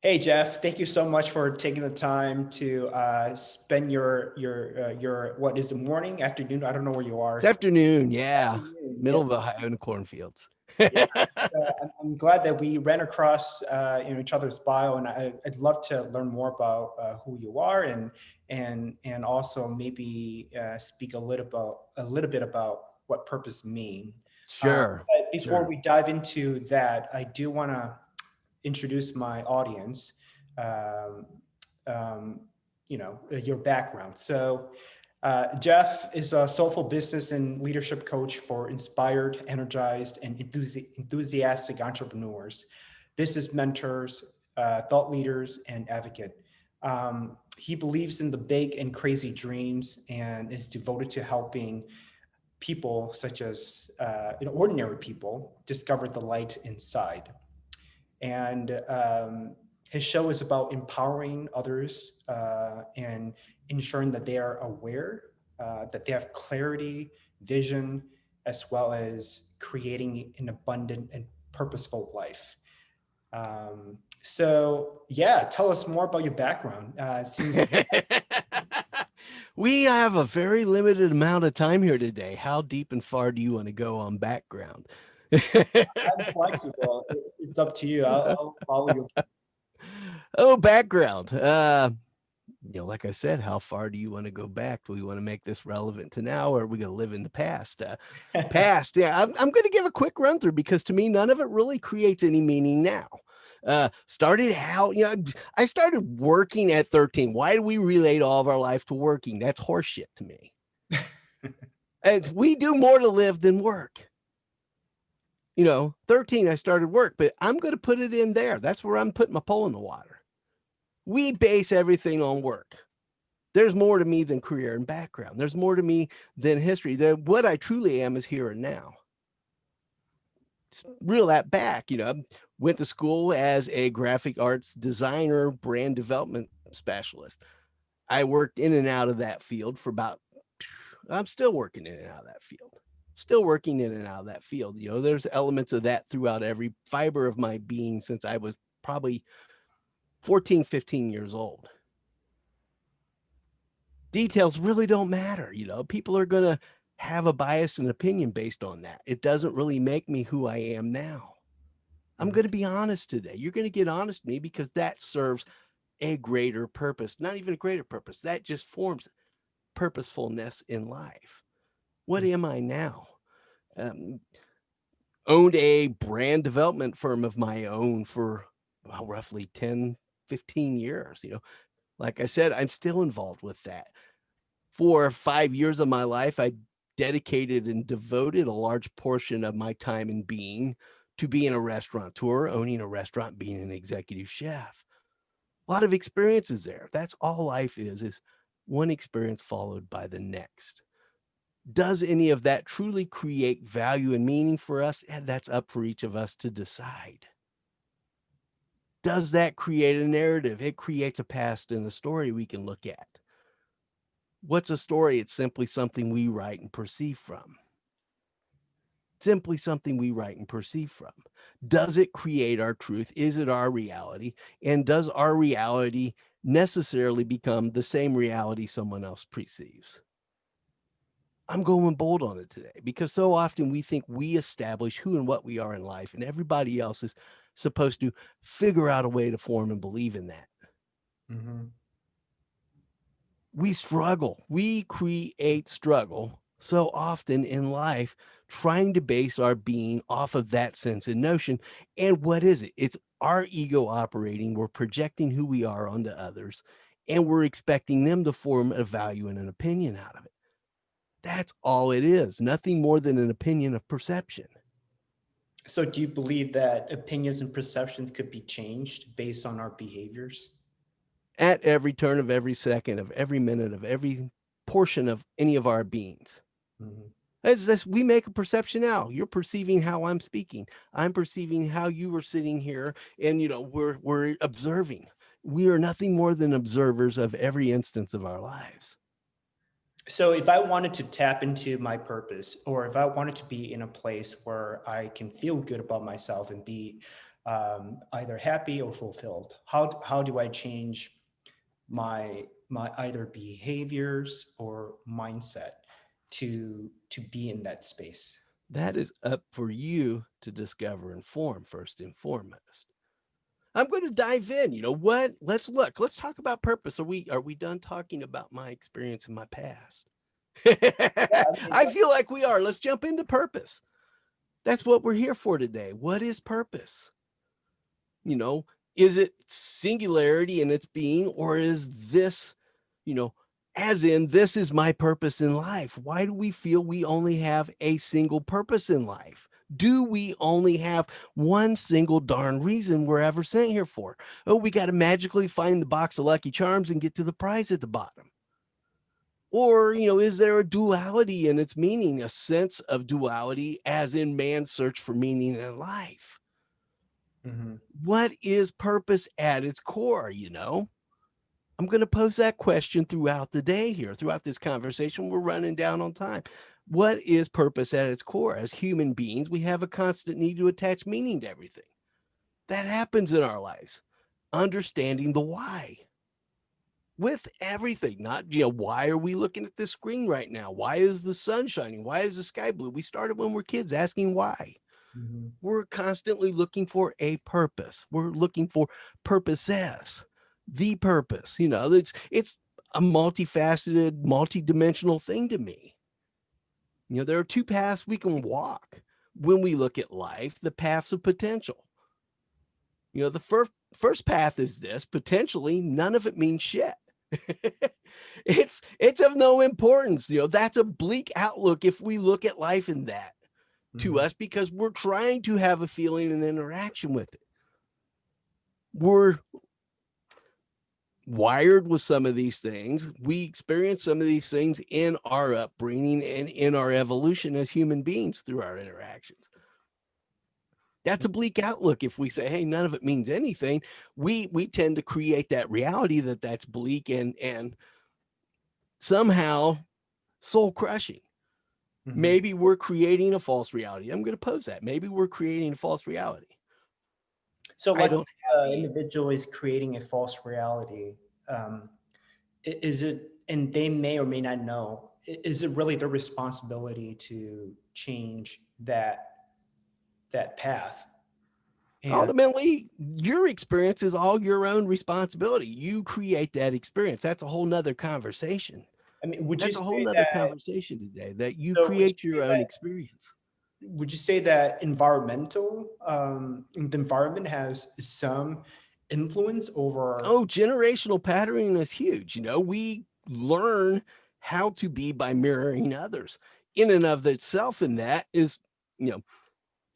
Hey Jeff, thank you so much for taking the time to spend your what is it, morning, afternoon? I don't know where you It's are. afternoon, yeah. Afternoon, yeah, Middle of Ohio in the cornfields. yeah. I'm glad that we ran across each other's bio, and I'd love to learn more about who you are and also maybe speak a little bit about what purpose mean. Sure, But before sure. we dive into that, I do want to introduce my audience, um, um, your background. So, Jeff is a soulful business and leadership coach for inspired, energized, and enthusiastic entrepreneurs, business mentors, thought leaders, and advocate. He believes in the big and crazy dreams and is devoted to helping people, such as ordinary people, discover the light inside. And his show is about empowering others and ensuring that they are aware, that they have clarity, vision, as well as creating an abundant and purposeful life. So, yeah, tell us more about your background. It seems We have a very limited amount of time here today. How deep and far do you want to go on background? I'm flexible. It's up to you. I'll follow your. Oh, background. Like I said, how far do you want to go back? Do we want to make this relevant to now, or are we going to live in the past? Past, yeah. I'm going to give a quick run through because to me, none of it really creates any meaning now. Started out, I started working at 13. Why do we relate all of our life to working? That's horseshit to me. And we do more to live than work. 13, I started work, but I'm going to put it in there. That's where I'm putting my pole in the water. We base everything on work. There's more to me than career and background. There's more to me than history. What I truly am is here and now. Reel that back, went to school as a graphic arts designer, brand development specialist. I worked in and out of that field for I'm still working in and out of that field. Still working in and out of that field. There's elements of that throughout every fiber of my being since I was probably 14, 15 years old. Details really don't matter. People are going to have a bias and opinion based on that. It doesn't really make me who I am now. I'm going to be honest today. You're going to get honest with me because that serves a greater purpose, not even a greater purpose. That just forms purposefulness in life. What am I now? Um, Owned a brand development firm of my own for roughly 10, 15 years. Like I said, I'm still involved with that. For 5 years of my life, I dedicated and devoted a large portion of my time and being to being a restaurateur, owning a restaurant, being an executive chef. A lot of experiences there. That's all life is one experience followed by the next. Does any of that truly create value and meaning for us? And that's up for each of us to decide. Does that create a narrative? It creates a past and a story we can look at. What's a story? It's simply something we write and perceive from. Simply something we write and perceive from. Does it create our truth? Is it our reality? And does our reality necessarily become the same reality someone else perceives? I'm going bold on it today because so often we think we establish who and what we are in life, and everybody else is supposed to figure out a way to form and believe in that. Mhm. We struggle. We create struggle so often in life, trying to base our being off of that sense and notion. And what is it? It's our ego operating. We're projecting who we are onto others, and we're expecting them to form a value and an opinion out of it. That's all it is. Nothing more than an opinion of perception. So, do you believe that opinions and perceptions could be changed based on our behaviors? At every turn of every second of every minute of every portion of any of our beings. Mhm. As this, we make a perception now. You're perceiving how I'm speaking. I'm perceiving how you were sitting here, and we're observing. We are nothing more than observers of every instance of our lives. So, if I wanted to tap into my purpose, or if I wanted to be in a place where I can feel good about myself and be either happy or fulfilled? How do I change my either behaviors or mindset to be in that space? That is up for you to discover and form first and foremost. I'm going to dive in. You know what? Let's look. Let's talk about purpose. Are we done talking about my experience in my past? Yeah, I mean, I feel like we are. Let's jump into purpose. That's what we're here for today. What is purpose? You know, is it singularity in its being, or is this, you know, as in this is my purpose in life? Why do we feel we only have a single purpose in life? Do we only have one single darn reason we're ever sent here for? Oh, we got to magically find the box of Lucky Charms and get to the prize at the bottom. Or, is there a duality in its meaning, a sense of duality as in man's search for meaning in life? mhm, What is purpose at its core? I'm going to pose that question throughout the day here, throughout this conversation. We're running down on time. What is purpose at its core? As human beings, we have a constant need to attach meaning to everything. That happens in our lives. Understanding the why with everything, not, why are we looking at this screen right now? Why is the sun shining? Why is the sky blue? We started when we're kids asking why. mhm, We're constantly looking for a purpose. We're looking for purposes, the purpose. It's a multifaceted, multidimensional thing to me. There are two paths we can walk when we look at life, the paths of potential. The first path is this, potentially none of it means shit. It's of no importance. That's a bleak outlook if we look at life in that to mhm, us, because we're trying to have a feeling and interaction with it. We're wired with some of these things. We experience some of these things in our upbringing and in our evolution as human beings through our interactions. That's a bleak outlook. If we say, hey, none of it means anything, we tend to create that reality that's bleak and somehow soul crushing. mhm. Maybe we're creating a false reality. I'm going to pose that. Maybe we're creating a false reality. So I let's don't have say the individual is creating a false reality. Um, is it, and they may or may not know, is it really their responsibility to change that path? And ultimately, your experience is all your own responsibility. You create that experience. That's a whole nother conversation. I mean, would you That's a whole say nother that, conversation today, that you so would you create your say own that, experience. the environment has some influence over? Oh, generational patterning is huge. We learn how to be by mirroring others. In and of itself, and that is, you know,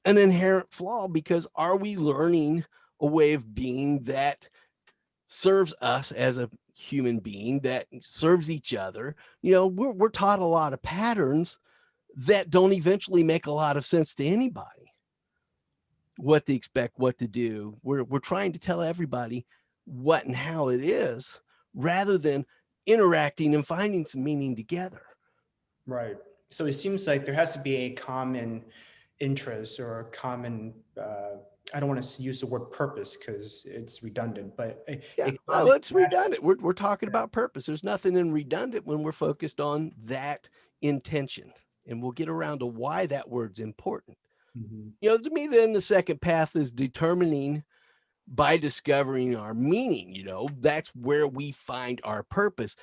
an inherent flaw, because are we learning a way of being that serves us as a human being, that serves each other? We're taught a lot of patterns that don't eventually make a lot of sense to anybody. What to expect, what to do. We're trying to tell everybody what and how it is, rather than interacting and finding some meaning together. Right. So it seems like there has to be a common interest or a common, I don't want to use the word purpose because it's redundant, but Yeah, a well, common it's redundant. We're talking about purpose. There's nothing in redundant when we're focused on that intention. And we'll get around to why that word's important. Mhm, To me, then the second path is determining by discovering our meaning. That's where we find our purpose,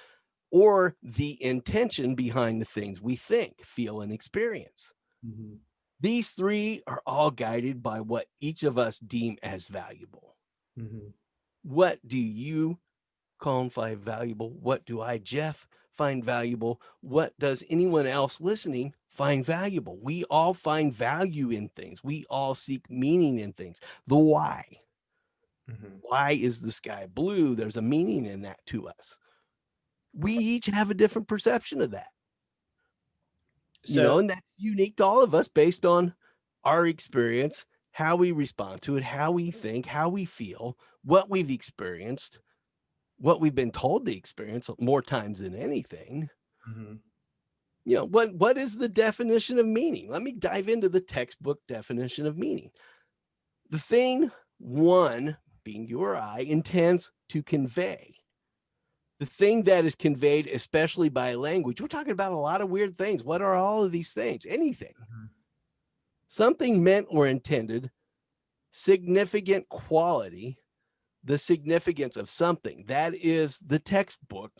or the intention behind the things we think, feel, and experience. mhm, These three are all guided by what each of us deem as valuable. mhm. What do you, Colin, find valuable? What do I, Jeff, find valuable? What does anyone else listening find valuable? We all find value in things. We all seek meaning in things. The why. Mhm. Why is the sky blue? There's a meaning in that to us. We each have a different perception of that. So, And that's unique to all of us based on our experience, how we respond to it, how we think, how we feel, what we've experienced, what we've been told to experience more times than anything. mhm, What is the definition of meaning? Let me dive into the textbook definition of meaning. The thing one, being you or I, intends to convey. The thing that is conveyed, especially by language, we're talking about a lot of weird things. What are all of these things? Anything. Mhm. Something meant or intended, significant quality, the significance of something. That is the textbook.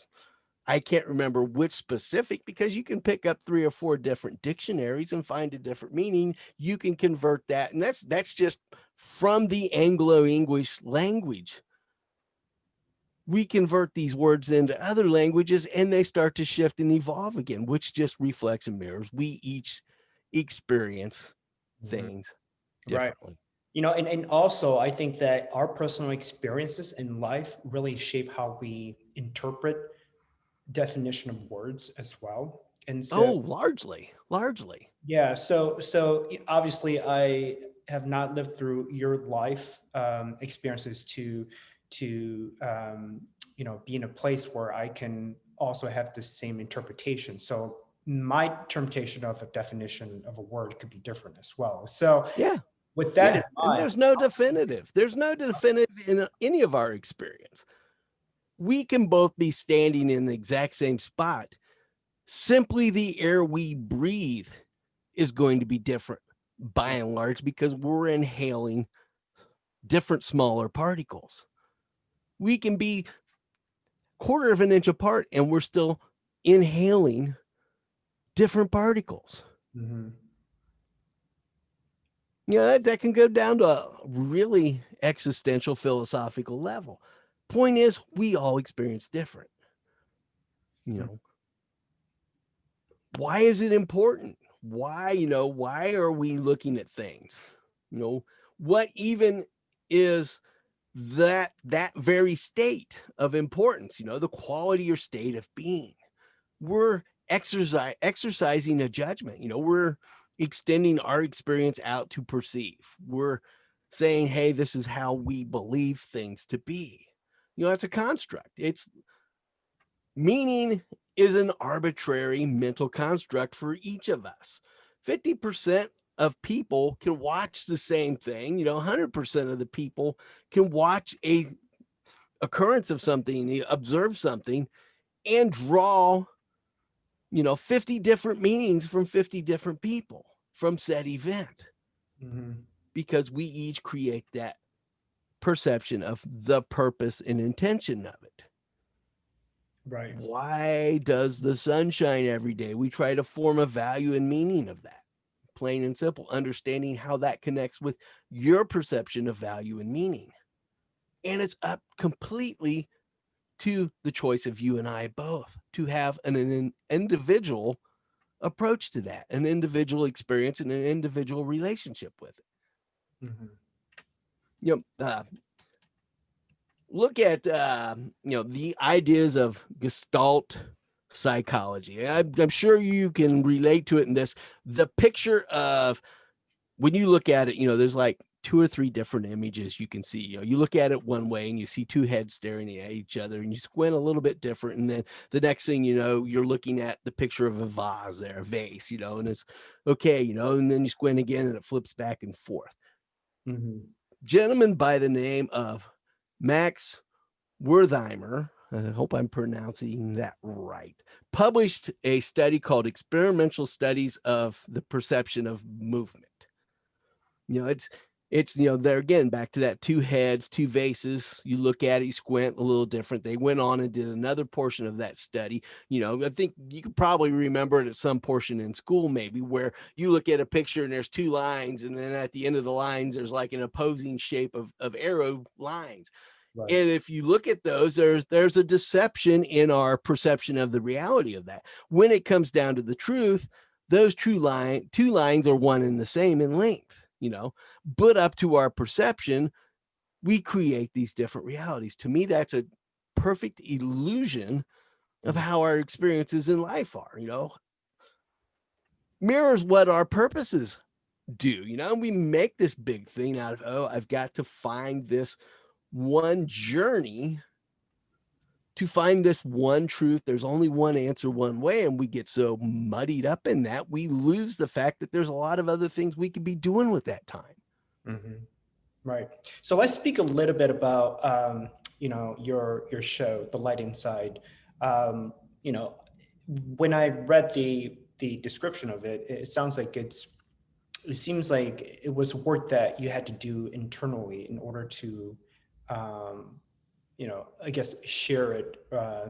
I can't remember which specific, because you can pick up 3 or 4 different dictionaries and find a different meaning. You can convert that. And that's just from the Anglo-English language. We convert these words into other languages and they start to shift and evolve again, which just reflects and mirrors. We each experience Mhm. things Right. differently. And also I think that our personal experiences in life really shape how we interpret definition of words as well. And so, Oh, largely. yeah, so obviously I have not lived through your life experiences to be in a place where I can also have the same interpretation. So my interpretation of a definition of a word could be different as well. So Yeah. with that in Yeah. And mind, there's no definitive. There's no definitive in any of our experience. We can both be standing in the exact same spot. Simply the air we breathe is going to be different by and large because we're inhaling different smaller particles. We can be quarter of an inch apart and we're still inhaling different particles. Mhm. Yeah, that can go down to a really existential philosophical level. Point is, we all experience different. You know, why is it important? Why are we looking at things? What even is that very state of importance, the quality or state of being? We're exercising a judgment. We're extending our experience out to perceive. We're saying, hey, this is how we believe things to be. That's a construct. It's meaning is an arbitrary mental construct for each of us. 50% of people can watch the same thing. 100% of the people can watch a occurrence of something, observe something, and draw 50 different meanings from 50 different people from said event, Mhm. because we each create that perception of the purpose and intention of it. Right. Why does the sun shine every day? We try to form a value and meaning of that. Plain and simple, understanding how that connects with your perception of value and meaning. And it's up completely to the choice of you and I both to have an individual approach to that, an individual experience and an individual relationship with it. Mhm. You know, uh, Look at the ideas of Gestalt psychology. I'm sure you can relate to it in this. The picture of when you look at it, there's like 2 or 3 different images you can see. You look at it one way and you see 2 heads staring at each other, and you squint a little bit different, and then the next thing you know, you're looking at the picture of a vase there, a vase, and it's okay, and then you squint again and it flips back and forth. Mhm. Gentleman by the name of Max Wertheimer, I hope I'm pronouncing that right, published a study called Experimental Studies of the Perception of Movement. It's there again, back to that 2 heads, 2 vases. You look at it, you squint a little different. They went on and did another portion of that study. I think you could probably remember it at some portion in school, maybe, where you look at a picture and there's 2 lines, and then at the end of the lines, there's like an opposing shape of arrow lines. Right. And if you look at those, there's a deception in our perception of the reality of that. When it comes down to the truth, those 2 lines are one and the same in length, but up to our perception, we create these different realities. To me, that's a perfect illusion of Mhm. how our experiences in life are, mirrors what our purposes do, we make this big thing out of, oh, I've got to find this one journey to find this one truth. There's only one answer, one way. And we get so muddied up in that, we lose the fact that there's a lot of other things we could be doing with that time. Mhm. Right. So let's speak a little bit about your show, The Light Inside. Um, you know, when I read the description of it, it sounds like it seems like it was work that you had to do internally in order to um, I guess share it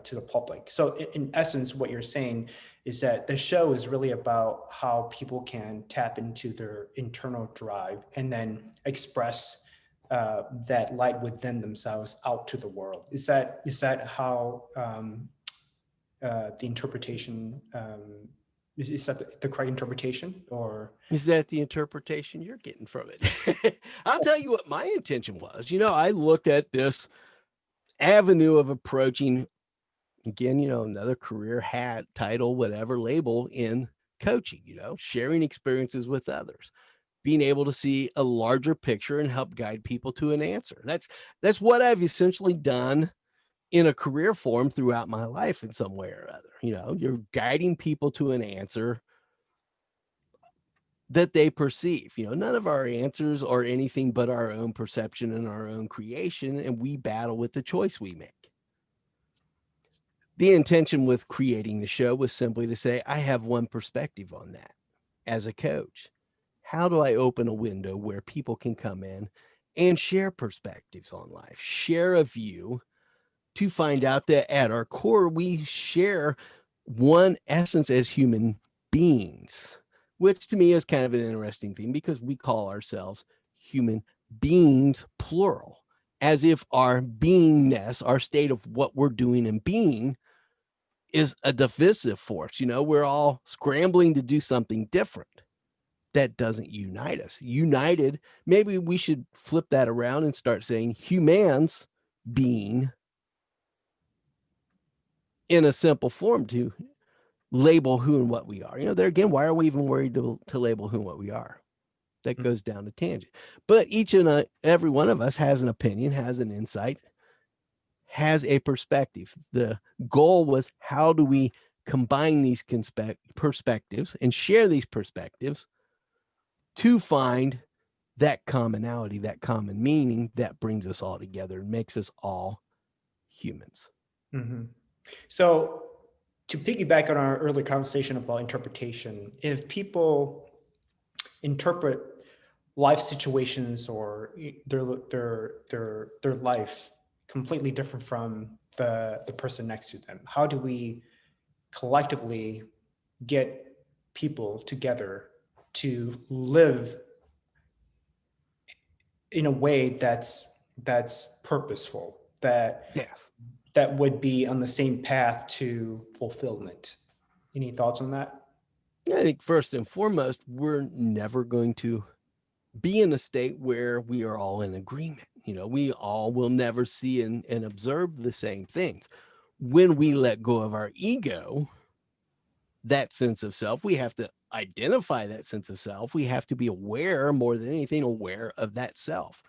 to the public. So in essence, what you're saying is that the show is really about how people can tap into their internal drive and then express that light within themselves out to the world. Is that how the interpretation is that the correct interpretation or? Is that the interpretation you're getting from it? I'll tell you what my intention was. I looked at this avenue of approaching, again, another career hat, title, whatever label in coaching, sharing experiences with others, being able to see a larger picture and help guide people to an answer. That's what I've essentially done in a career form throughout my life in some way or other. You're guiding people to an answer that they perceive. None of our answers are anything but our own perception and our own creation, and we battle with the choice we make. The intention with creating the show was simply to say, I have one perspective on that as a coach. How do I open a window where people can come in and share perspectives on life, share a view, to find out that at our core, we share one essence as human beings, which to me is kind of an interesting thing because we call ourselves human beings, plural, as if our beingness, our state of what we're doing and being, is a divisive force. We're all scrambling to do something different. That doesn't unite us. United, maybe we should flip that around and start saying humans being, in a simple form, to label who and what we are. There again, why are we even worried to label who and what we are? That goes down a tangent. But each and every one of us has an opinion, has an insight, has a perspective. The goal was, how do we combine these perspectives and share these perspectives to find that commonality, that common meaning that brings us all together and makes us all humans. Mm-hmm. So to piggyback on our earlier conversation about interpretation, if people interpret life situations or their life completely different from the person next to them, how do we collectively get people together to live in a way that's purposeful, Yes. that would be on the same path to fulfillment? Any thoughts on that? I think first and foremost, we're never going to be in a state where we are all in agreement. We all will never see and observe the same things. When we let go of our ego, that sense of self, we have to identify that sense of self. We have to be aware, more than anything, aware of that self,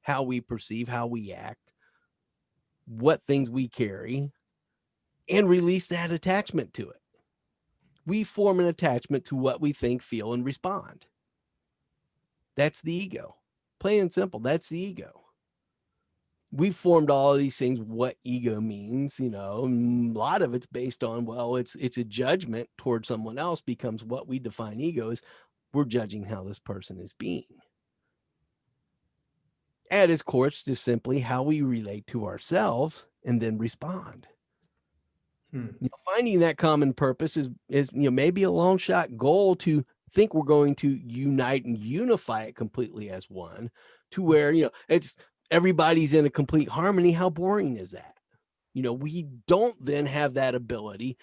how we perceive, how we act, what things we carry, and release that attachment to it. We form an attachment to what we think, feel, and respond. That's the ego. Plain and simple, that's the ego. We've formed all of these things, what ego means, a lot of it's based on, well, it's a judgment towards someone else, becomes what we define ego as. We're judging how this person is being. At its core, it's just simply how we relate to ourselves and then respond. Finding that common purpose is maybe a long shot goal to think we're going to unite and unify it completely as one, to where it's everybody's in a complete harmony. How boring is that? We don't then have that ability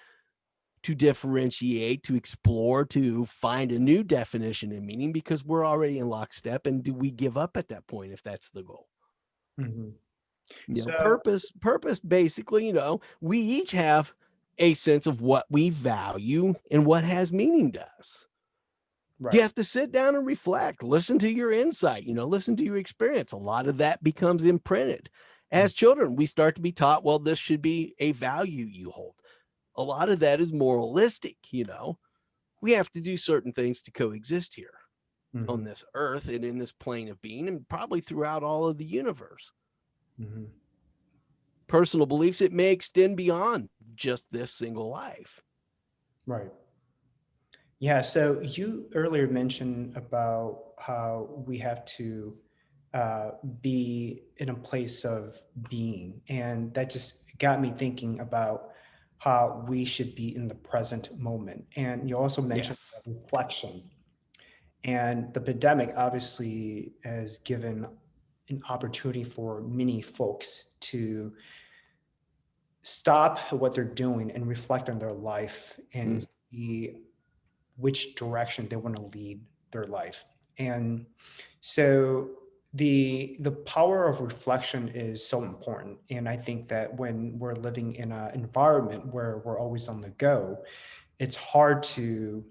to differentiate, to explore, to find a new definition and meaning, because we're already in lockstep. And do we give up at that point if that's the goal? Mm-hmm. Purpose basically, we each have a sense of what we value and what has meaning to us. Right. You have to sit down and reflect, listen to your insight, listen to your experience. A lot of that becomes imprinted. As children, we start to be taught, well, this should be a value you hold. A lot of that is moralistic. We have to do certain things to coexist here. on this earth and in this plane of being, and probably throughout all of the universe. Mm-hmm. Personal beliefs, it may extend beyond just this single life. Right. Yeah. So you earlier mentioned about how we have to be in a place of being. And that just got me thinking about how we should be in the present moment. And you also mentioned Yes. reflection. And the pandemic obviously has given an opportunity for many folks to stop what they're doing and reflect on their life and see which direction they want to lead their life. And so the power of reflection is so important. And I think that when we're living in an environment where we're always on the go, it's hard to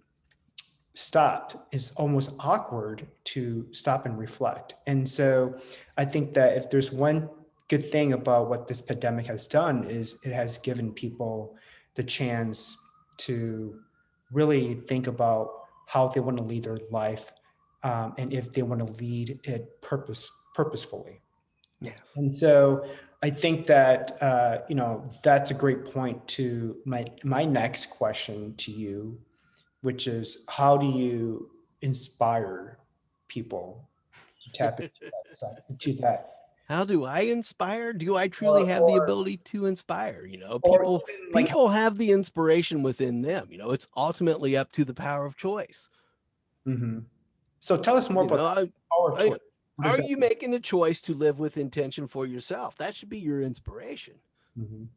stop. It's almost awkward to stop and reflect. And so I think that if there's one good thing about what this pandemic has done is it has given people the chance to really think about how they want to lead their life, and if they want to lead it purposefully. Yes. And so I think that that's a great point to my next question to you, which is how do you inspire people to tap into that side, into that, How do I inspire? Do I truly or have the ability to inspire? or People even like people have the inspiration within them. It's ultimately up to the power of choice. Mhm. So tell us more You about know, that power of choice. What does are that you making the choice to live with intention for yourself? That should be your inspiration. mean?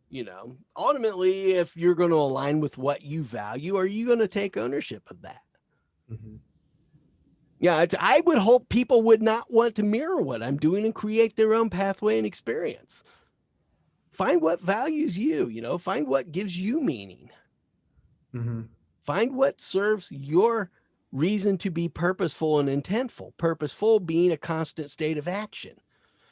Ultimately, if you're going to align with what you value, are you going to take ownership of that? Mhm. Yeah, I would hope people would not want to mirror what I'm doing and create their own pathway and experience. Find what values you, find what gives you meaning. Mhm. Find what serves your reason to be purposeful and intentful. Purposeful being a constant state of action.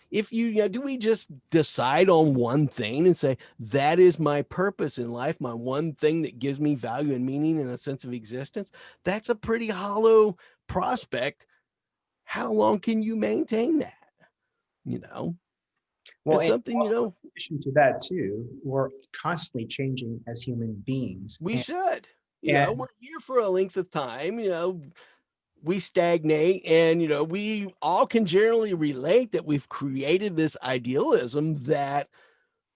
If do we just decide on one thing and say, that is my purpose in life, my one thing that gives me value and meaning and a sense of existence? That's a pretty hollow prospect. How long can you maintain that? You know, Well, it's and something, also in addition to that too, we're constantly changing as human beings, we should, and we're here for a length of time, we stagnate, and we all can generally relate that we've created this idealism that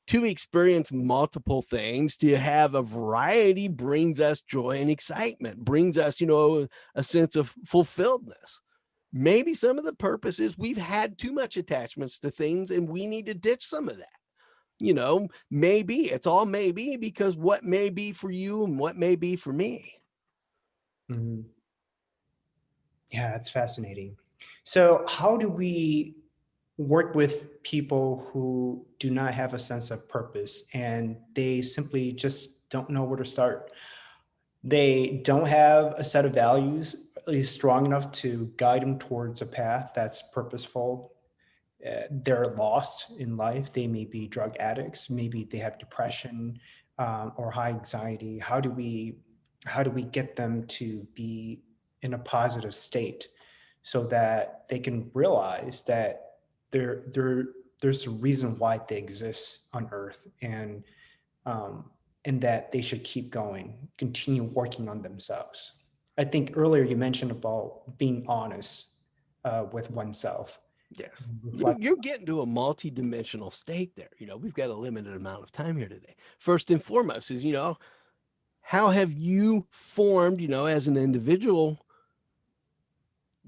to experience multiple things, to have a variety brings us joy and excitement, brings us a sense of fulfilledness. Maybe some of the purpose is we've had too much attachments to things and we need to ditch some of that. Maybe it's all maybe, because what may be for you and what may be for me. Mhm. Yeah, it's fascinating. So how do we work with people who do not have a sense of purpose and they simply just don't know where to start? They don't have a set of values at least strong enough to guide them towards a path that's purposeful. They're lost in life. They may be drug addicts. Maybe they have depression, or high anxiety. How do we get them to be in a positive state so that they can realize that there there there's a reason why they exist on Earth, um, and that they should keep going, continue working on themselves. I think earlier you mentioned about being honest with oneself. Yes. Reflect. You're getting to a multi-dimensional state there. We've got a limited amount of time here today. First and foremost is, how have you formed, as an individual,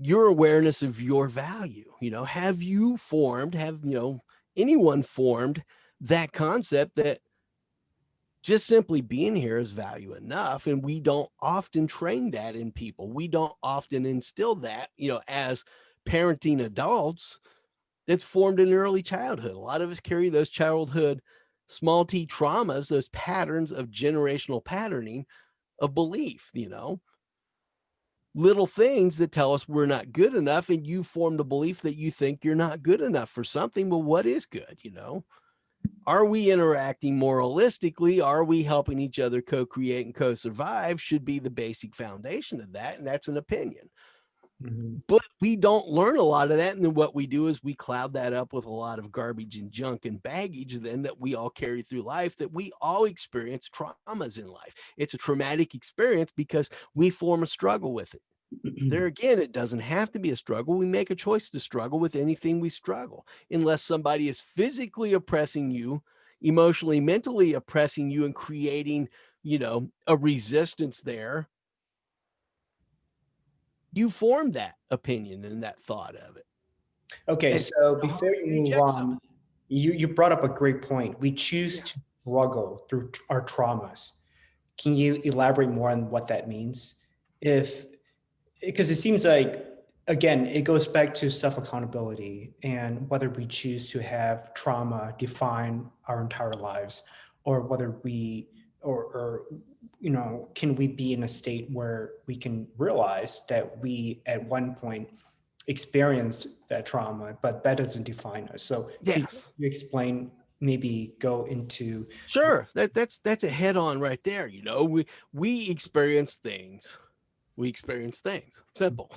your awareness of your value? Have you formed, anyone formed that concept that just simply being here is value enough? And we don't often train that in people. We don't often instill that, as parenting adults. That's formed in early childhood. A lot of us carry those childhood small t traumas, those patterns of generational patterning of belief, little things that tell us we're not good enough. And you form the belief that you think you're not good enough for something. Well, what is good? Are we interacting moralistically? Are we helping each other co-create and co-survive? Should be the basic foundation of that. And that's an opinion. But we don't learn a lot of that. And then what we do is we cloud that up with a lot of garbage and junk and baggage then that we all carry through life, that we all experience traumas in life. It's a traumatic experience because we form a struggle with it. There again, it doesn't have to be a struggle. We make a choice to struggle with anything we struggle, unless somebody is physically oppressing you, emotionally, mentally oppressing you, and creating, a resistance there. You form that opinion and that thought of it. Okay, And so the before harder you you move reject something. on, you brought up a great point. We choose Yeah. to struggle through our traumas. Can you elaborate more on what that means? If Because it seems like, again, it goes back to self accountability and whether we choose to have trauma define our entire lives, or whether we or can we be in a state where we can realize that we at one point experienced that trauma, but that doesn't define us. So can Yes. you explain, maybe go into? Sure. That's a head on right there. We experience things. We experience things. Simple.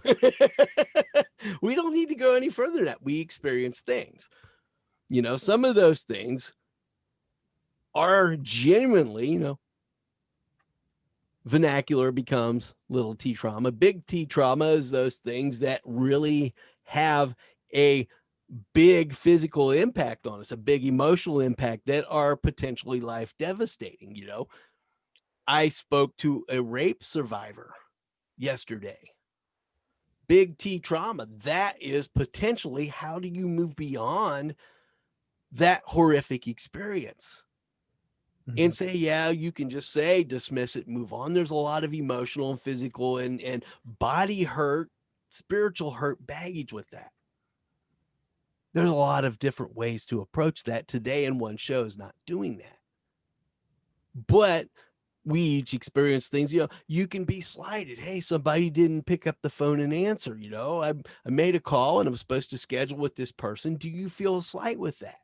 We don't need to go any further than that. We experience things. Some of those things are genuinely, vernacular becomes little t trauma. Big T trauma is those things that really have a big physical impact on us, a big emotional impact that are potentially life devastating. I spoke to a rape survivor yesterday. Big T trauma. That is potentially, how do you move beyond that horrific experience? And say, yeah, you can just say, dismiss it, move on. There's a lot of emotional and physical and body hurt, spiritual hurt baggage with that. There's a lot of different ways to approach that. Today in one show is not doing that. But we each experience things, you can be slighted. Hey, somebody didn't pick up the phone and answer. I made a call and I was supposed to schedule with this person. Do you feel a slight with that?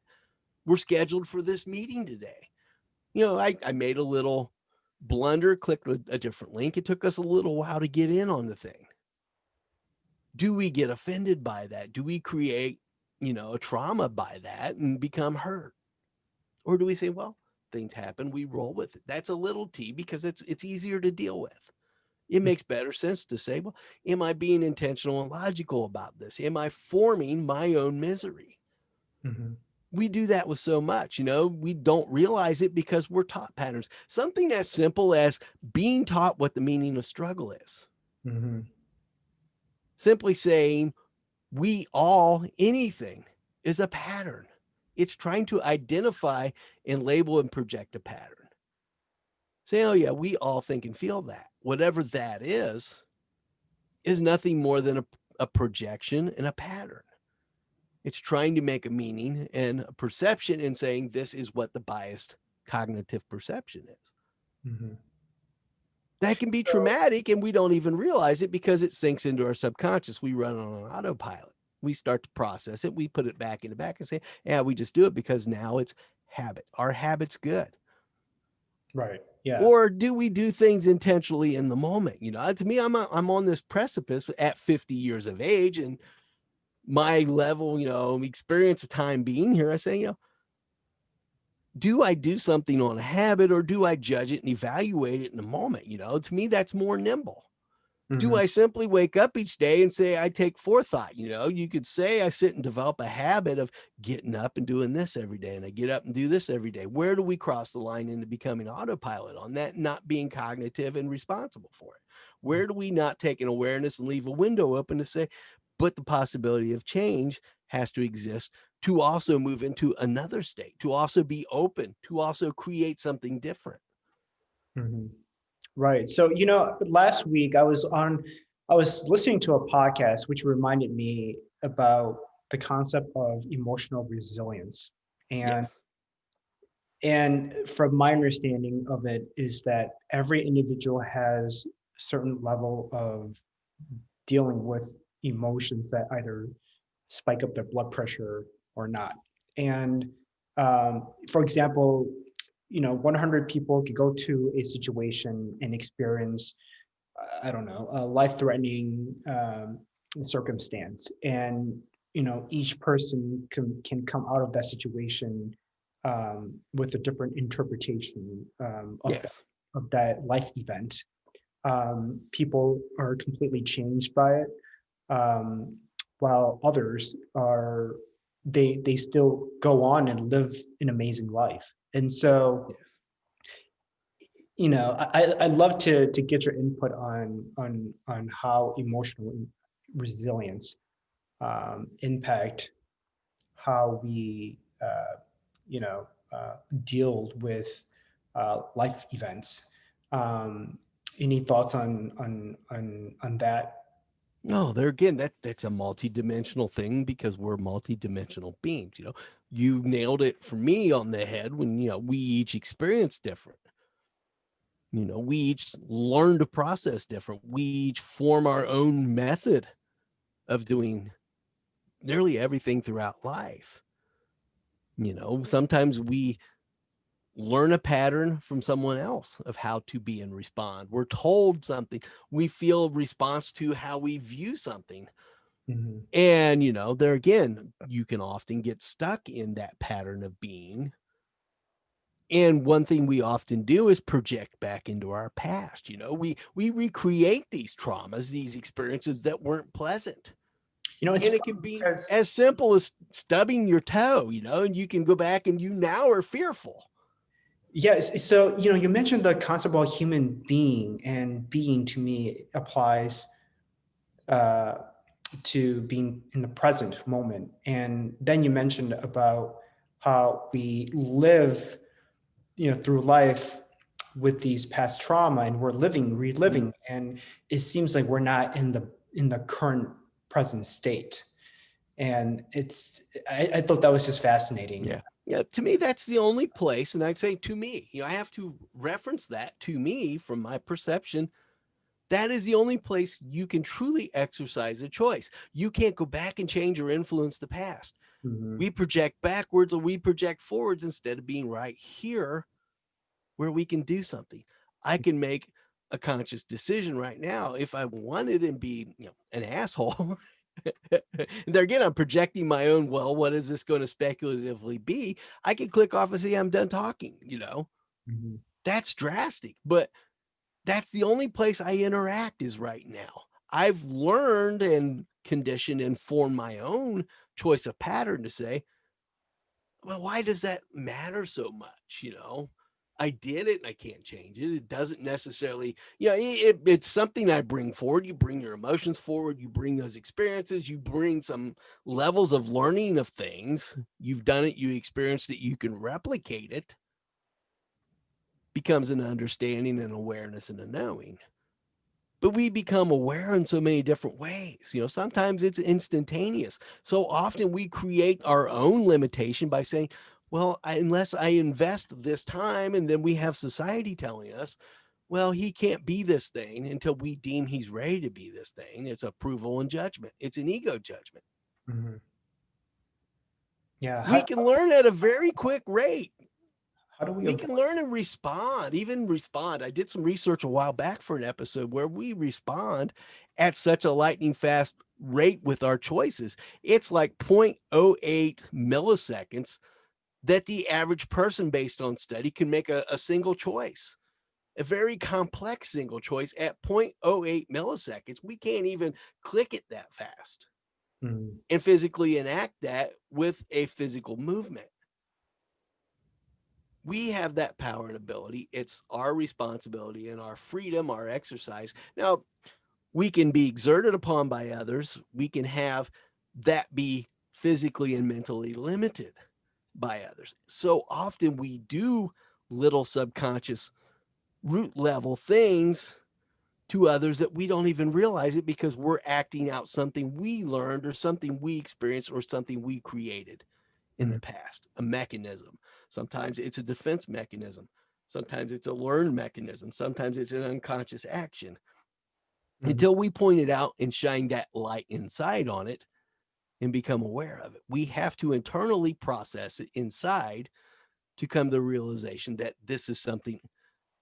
We're scheduled for this meeting today. I made a little blunder, clicked a different link. It took us a little while to get in on the thing. Do we get offended by that? Do we create, a trauma by that and become hurt? Or do we say, well, things happen, we roll with it? That's a little t because it's easier to deal with. It makes better sense to say, well, am I being intentional and logical about this? Am I forming my own misery? Mhm. We do that with so much, we don't realize it because we're taught patterns. Something as simple as being taught what the meaning of struggle is. Mhm. Simply saying anything is a pattern. It's trying to identify and label and project a pattern. Say, oh yeah, we all think and feel that. Whatever that is nothing more than a projection and a pattern. It's trying to make a meaning and a perception and saying this is what the biased cognitive perception is. Mhm. That can be traumatic and we don't even realize it because it sinks into our subconscious. We run on an autopilot. We start to process it. We put it back in the back and say, yeah, we just do it because now it's habit. Our habit's good. Right. Yeah. Or do we do things intentionally in the moment? To me, I'm on this precipice at 50 years of age and my level, experience of time being here. I say, do I do something on a habit or do I judge it and evaluate it in the moment? To me, that's more nimble. Do Mhm. I simply wake up each day and say, I take forethought? You could say I sit and develop a habit of getting up and doing this every day, and I get up and do this every day. Where do we cross the line into becoming autopilot on that, not being cognitive and responsible for it? Where do we not take an awareness and leave a window open to say, but the possibility of change has to exist to also move into another state, to also be open, to also create something different? Mhm. Right. So, last week I was listening to a podcast which reminded me about the concept of emotional resilience. And Yes. from my understanding of it is that every individual has a certain level of dealing with emotions that either spike up their blood pressure or not. And for example, 100 people could go to a situation and experience, I don't know, a life-threatening circumstance, and each person can come out of that situation with a different interpretation Yes. of that life event. People are completely changed by it, um, while others are they still go on and live an amazing life. And so, Yes. I'd love to get your input on how emotional resilience impact how we you know deal with life events. Um, any thoughts on that? No, there again, that's a multi-dimensional thing because we're multi-dimensional beings. You nailed it for me on the head when we each experience different. We each learn to process different. We each form our own method of doing nearly everything throughout life. Sometimes we learn a pattern from someone else of how to be and respond. We're told something, we feel response to how we view something. Mhm. And, there again, you can often get stuck in that pattern of being. And one thing we often do is project back into our past. We recreate these traumas, these experiences that weren't pleasant. It's And it funny can be because as simple as stubbing your toe, and you can go back and you now are fearful. yes. So you mentioned the concept of human being, and being to me applies uh, to being in the present moment. And then you mentioned about how we live, through life with these past trauma, and we're Mhm. reliving, and it seems like we're not in the current present state. And I thought that was just fascinating. Yeah. Yeah. To me, that's the only place. And I'd say to me, I have to reference that to me from my perception. That is the only place you can truly exercise a choice. You can't go back and change or influence the past. Mhm. We project backwards or we project forwards instead of being right here where we can do something. I can make a conscious decision right now if I wanted and be, an asshole. And there again, I'm projecting my own, well, what is this going to speculatively be? I can click off and say I'm done talking. Mhm. That's drastic, but that's the only place I interact is right now. I've learned and conditioned and formed my own choice of pattern to say, well, why does that matter so much? I did it and I can't change it. It doesn't necessarily, it's something I bring forward. You bring your emotions forward, you bring those experiences, you bring some levels of learning of things. You've done it, you experienced it, you can replicate it, becomes an understanding and awareness and a knowing. But we become aware in so many different ways. Sometimes it's instantaneous. So often we create our own limitation by saying, well, unless I invest this time, and then we have society telling us, well, he can't be this thing until we deem he's ready to be this thing. It's approval and judgment. It's an ego judgment. Mhm. Yeah. We can learn at a very quick rate. How do we We avoid? can learn and respond, even respond. I did some research a while back for an episode where we respond at such a lightning fast rate with our choices. It's like 0.08 milliseconds that the average person, based on study, can make a single choice, a very complex single choice at 0.08 milliseconds. We can't even click it that fast Mhm. and physically enact that with a physical movement. We have that power and ability. It's our responsibility and our freedom, our exercise. Now, we can be exerted upon by others. We can have that be physically and mentally limited by others. So often we do little subconscious root level things to others that we don't even realize it because we're acting out something we learned or something we experienced or something we created in the Mhm. past, a mechanism. Sometimes it's a defense mechanism. Sometimes it's a learned mechanism. Sometimes it's an unconscious action. Mhm. Until we point it out and shine that light inside on it and become aware of it, we have to internally process it inside to come to the realization that this is something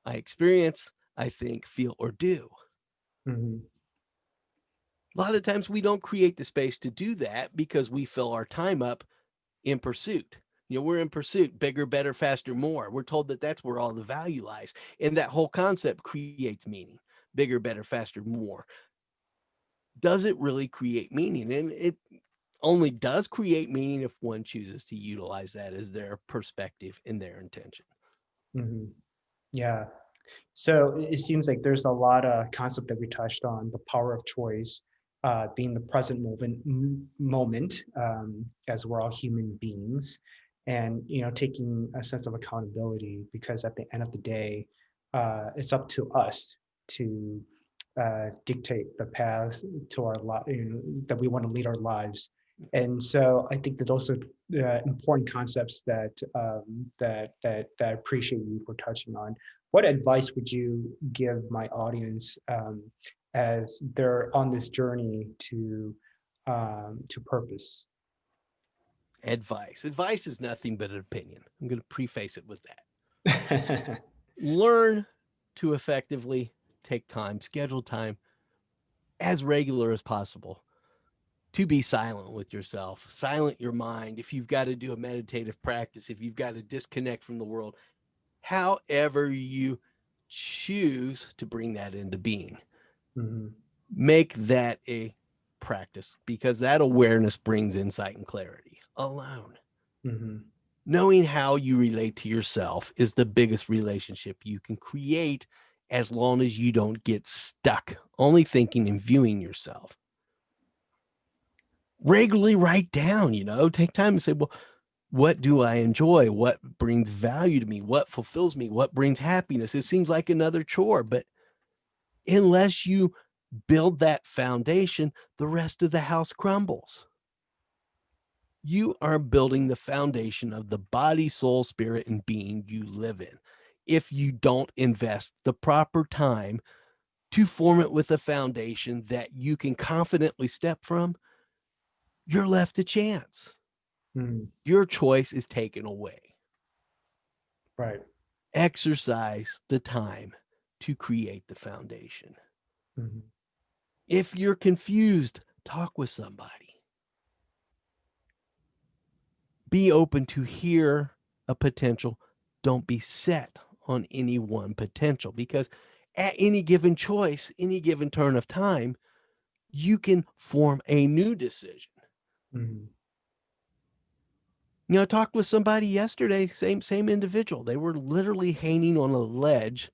I experience, I think, feel, or do. Mhm. A lot of times we don't create the space to do that because we fill our time up in pursuit. We're in pursuit, bigger, better, faster, more. We're told that that's where all the value lies. And that whole concept creates meaning. Bigger, better, faster, more. Does it really create meaning? And it only does create meaning if one chooses to utilize that as their perspective and their intention. Mhm. Yeah. So it seems like there's a lot of concept that we touched on, the power of choice, being the present moment, as we're all human beings, and taking a sense of accountability, because at the end of the day, it's up to us to dictate the path to our life, that we want to lead our lives. And so I think that those are important concepts that I appreciate you for touching on. What advice would you give my audience, as they're on this journey to purpose? Advice is nothing but an opinion. I'm going to preface it with that. Learn to effectively take time, schedule time as regular as possible to be silent with yourself, silent your mind. If you've got to do a meditative practice, if you've got to disconnect from the world, however you choose to bring that into being, Mhm. make that a practice, because that awareness brings insight and clarity alone. Mhm. Knowing how you relate to yourself is the biggest relationship you can create, as long as you don't get stuck only thinking and viewing yourself. Regularly write down, take time and say, well, what do I enjoy? What brings value to me? What fulfills me? What brings happiness? It seems like another chore, but unless you build that foundation, the rest of the house crumbles. You are building the foundation of the body, soul, spirit, and being you live in. If you don't invest the proper time to form it with a foundation that you can confidently step from, you're left to chance. Mhm. Your choice is taken away. Right. Exercise the time to create the foundation. Mhm. If you're confused, talk with somebody. Be open to hear a potential. Don't be set on any one potential, because at any given choice, any given turn of time, you can form a new decision. Mhm. I talked with somebody yesterday, same individual. They were literally hanging on a ledge,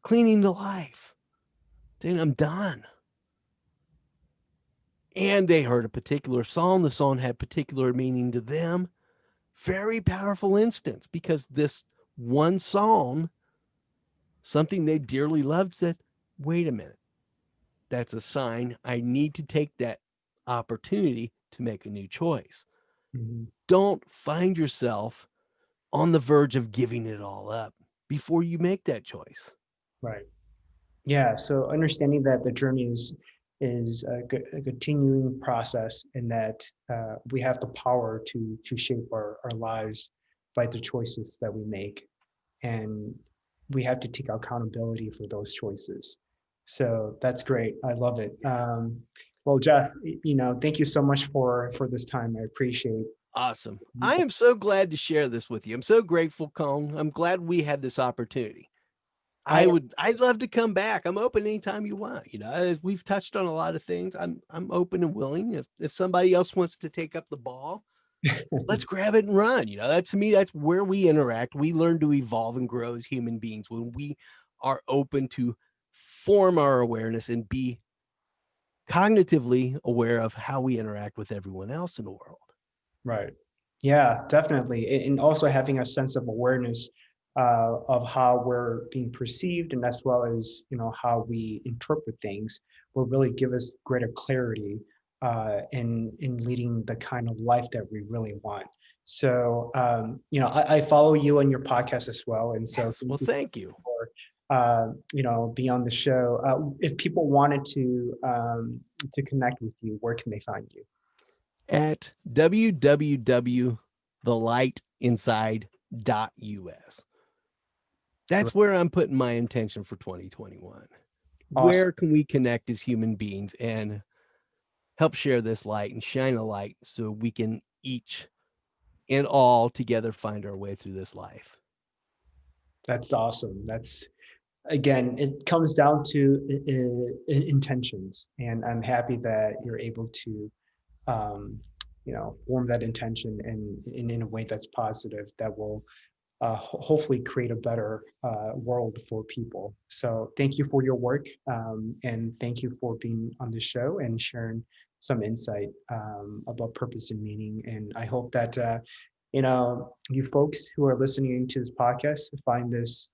clinging to life, saying, I'm done. And they heard a particular song. The song had particular meaning to them. Very powerful instance, because this one song, something they dearly loved, said, wait a minute, that's a sign I need to take that opportunity to make a new choice. Mhm. Don't find yourself on the verge of giving it all up before you make that choice. Right. Yeah. So understanding that the journey is a continuing process, and that we have the power to shape our lives by the choices that we make, and we have to take accountability for those choices. So that's great. I love it. Well, Jeff, thank you so much for this time. I appreciate. Awesome. I am so glad to share this with you. I'm so grateful, Kong. I'm glad we had this opportunity. I I'd love to come back. I'm open anytime you want. As we've touched on a lot of things. I'm open and willing. If somebody else wants to take up the ball, let's grab it and run. That, to me, that's where we interact. We learn to evolve and grow as human beings when we are open to form our awareness and be cognitively aware of how we interact with everyone else in the world. Right. Yeah, definitely. And also having a sense of awareness of how we're being perceived, and as well as, how we interpret things, will really give us greater clarity in leading the kind of life that we really want. So, I follow you on your podcast as well. And so Yes. Well, thank you. for, be on the show. If people wanted to connect with you, where can they find you? At www.thelightinside.us. That's where I'm putting my intention for 2021. Awesome. Where can we connect as human beings and help share this light and shine a light so we can each and all together find our way through this life. That's awesome. That's, again, it comes down to intentions, and I'm happy that you're able to, um, form that intention in a way that's positive, that will hopefully create a better world for people. So thank you for your work, and thank you for being on the show and sharing some insight about purpose and meaning. And I hope that you folks who are listening to this podcast find this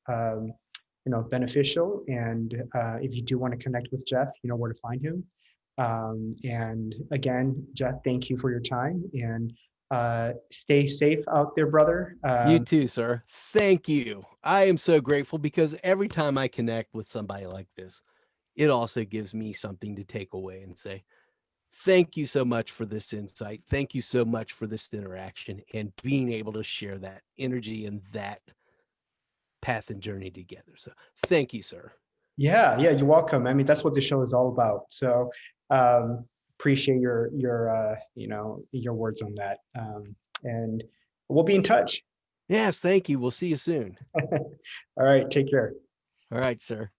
beneficial. And if you do want to connect with Jeff, you know where to find him. And again, Jeff, thank you for your time, and stay safe out there, brother. You too, sir. Thank you. I am so grateful because every time I connect with somebody like this, it also gives me something to take away and say, thank you so much for this insight. Thank you so much for this interaction and being able to share that energy and that path and journey together. So thank you, sir. Yeah, you're welcome. I mean, that's what the show is all about. So um, appreciate your words on that. And we'll be in touch. Yes, thank you. We'll see you soon. All right, take care. All right, sir.